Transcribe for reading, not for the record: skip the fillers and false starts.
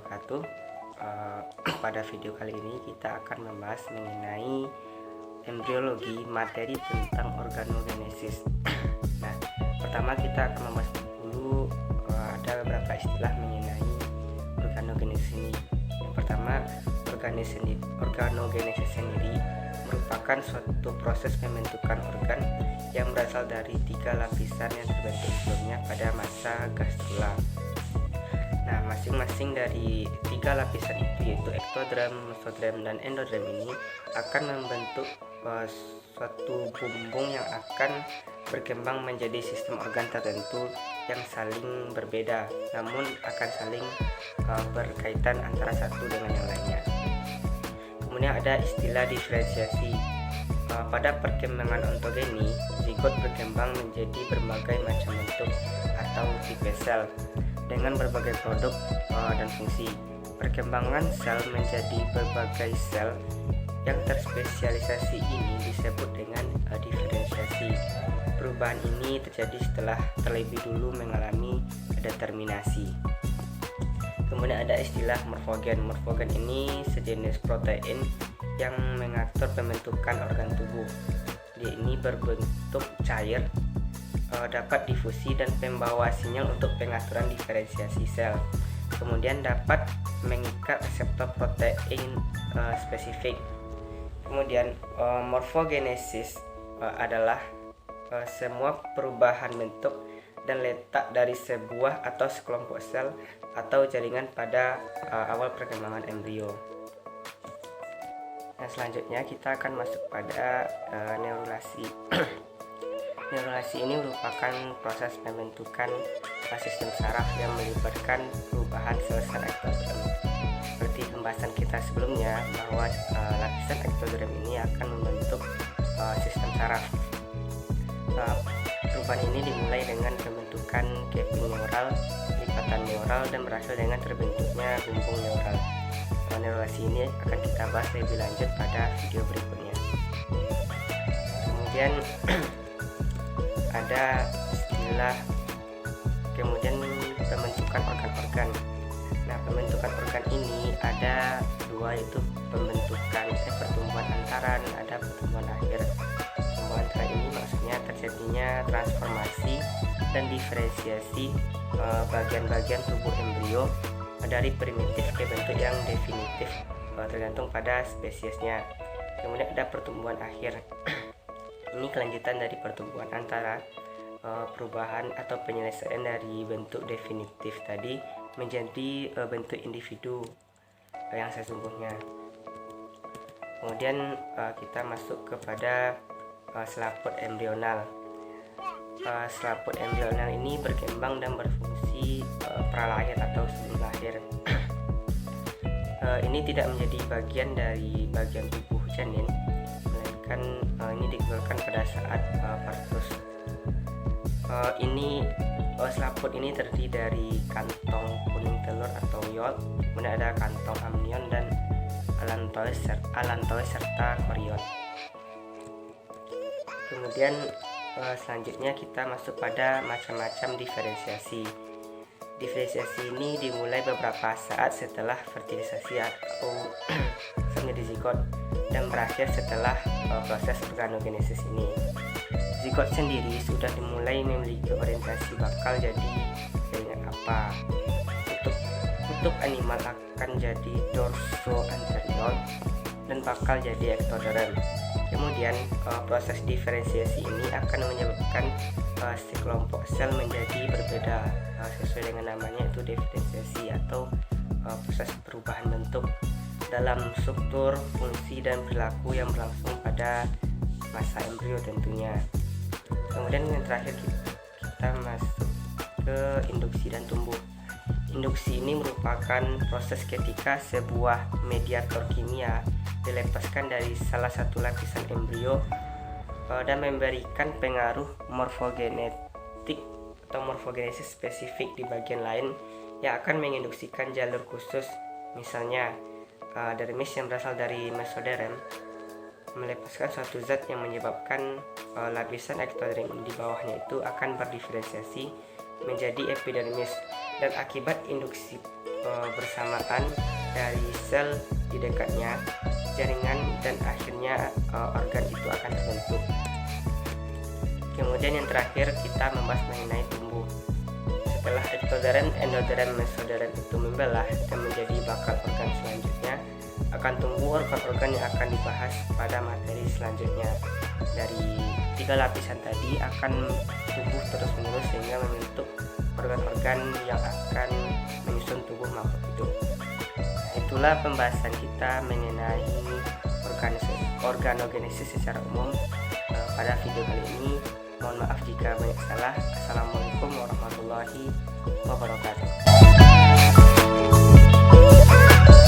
wabarakatuh. Pada video kali ini kita akan membahas mengenai embriologi, materi tentang organogenesis. Nah, pertama kita akan membahas dulu ada beberapa istilah mengenai organogenesis ini. Yang pertama, organogenesis sendiri merupakan suatu proses pembentukan organ yang berasal dari 3 lapisan yang terbentuk sebelumnya pada masa gastrula. Nah, masing-masing dari 3 lapisan itu, yaitu ektoderm, mesoderm, dan endoderm ini akan membentuk suatu bumbung yang akan berkembang menjadi sistem organ tertentu yang saling berbeda, namun akan saling berkaitan antara satu dengan yang lainnya. Kemudian ada istilah diferensiasi. Pada perkembangan ontogeni, zigot berkembang menjadi berbagai macam bentuk atau tipe sel dengan berbagai produk dan fungsi. Perkembangan sel menjadi berbagai sel yang terspesialisasi ini disebut dengan diferensiasi. Perubahan ini terjadi setelah terlebih dulu mengalami determinasi. Kemudian ada istilah morfogen. Morfogen ini sejenis protein yang mengatur pembentukan organ tubuh. Dia ini berbentuk cair, dapat difusi dan pembawa sinyal untuk pengaturan diferensiasi sel. Kemudian dapat mengikat reseptor protein spesifik. Kemudian morfogenesis adalah semua perubahan bentuk dan letak dari sebuah atau sekelompok sel atau jaringan pada awal perkembangan embrio. Nah, selanjutnya kita akan masuk pada neurulasi. Neurulasi ini merupakan proses pembentukan sistem saraf yang melibatkan perubahan sel-sel ektoderm. Seperti pembahasan kita sebelumnya, bahwa lapisan ektoderm ini akan membentuk sistem saraf. Perubahan ini dimulai dengan pembentukan gaping neural, lipatan neural, dan berakhir dengan terbentuknya bumbung neural. Neurulasi ini akan kita bahas lebih lanjut pada video berikutnya. Kemudian ada istilah pembentukan organ-organ. Nah, pembentukan organ ini ada dua, yaitu pertumbuhan antara dan ada pertumbuhan akhir. Pertumbuhan antara ini maksudnya terjadinya transformasi dan diferensiasi bagian-bagian tubuh embrio dari primitif ke bentuk yang definitif, tergantung pada spesiesnya. Kemudian ada pertumbuhan akhir. Ini kelanjutan dari pertumbuhan antara, perubahan atau penyelesaian dari bentuk definitif tadi menjadi bentuk individu yang sesungguhnya. Kemudian kita masuk kepada selaput embrional. Selaput embrional ini berkembang dan berfungsi pralahir atau sebelum lahir. Ini tidak menjadi bagian dari bagian tubuh janin, melainkan ini dikeluarkan pada saat partus. Selaput ini terdiri dari kantong kuning telur atau yolk, kemudian ada kantong amnion dan allantois serta chorion. Kemudian selanjutnya kita masuk pada macam-macam diferensiasi. Diferensiasi ini dimulai beberapa saat setelah fertilisasi atau menjadi zigot dan berakhir setelah proses organogenesis ini. Zigot sendiri sudah dimulai memiliki orientasi bakal jadi jaringan apa. Kutub animal akan jadi dorso anterior dan bakal jadi ektoderm. Kemudian proses diferensiasi ini akan menyebabkan sekelompok sel menjadi berbeda, sesuai dengan namanya, itu diferensiasi atau proses perubahan bentuk dalam struktur, fungsi, dan perilaku yang berlangsung pada masa embrio tentunya. Kemudian yang terakhir kita masuk ke induksi dan tumbuh. Induksi ini merupakan proses ketika sebuah mediator kimia dilepaskan dari salah satu lapisan embrio dan memberikan pengaruh morfogenetik atau morfogenesis spesifik di bagian lain yang akan menginduksikan jalur khusus. Misalnya dermis yang berasal dari mesoderm melepaskan suatu zat yang menyebabkan lapisan ektoderm di bawahnya itu akan berdiferensiasi menjadi epidermis, dan akibat induksi bersamaan dari sel di dekatnya jaringan dan akhirnya organ itu akan terbentuk. Kemudian yang terakhir kita membahas mengenai tumbuh. Setelah ektoderm, endoderm, mesoderm itu membelah dan menjadi bakal organ selanjutnya, akan tumbuh organ-organ yang akan dibahas pada materi selanjutnya. Dari 3 lapisan tadi akan tumbuh terus-menerus sehingga membentuk organ-organ yang akan menyusun tubuh makhluk hidup. Itulah pembahasan kita mengenai organogenesis secara umum pada video kali ini. Mohon maaf jika banyak salah. Assalamualaikum warahmatullahi wabarakatuh.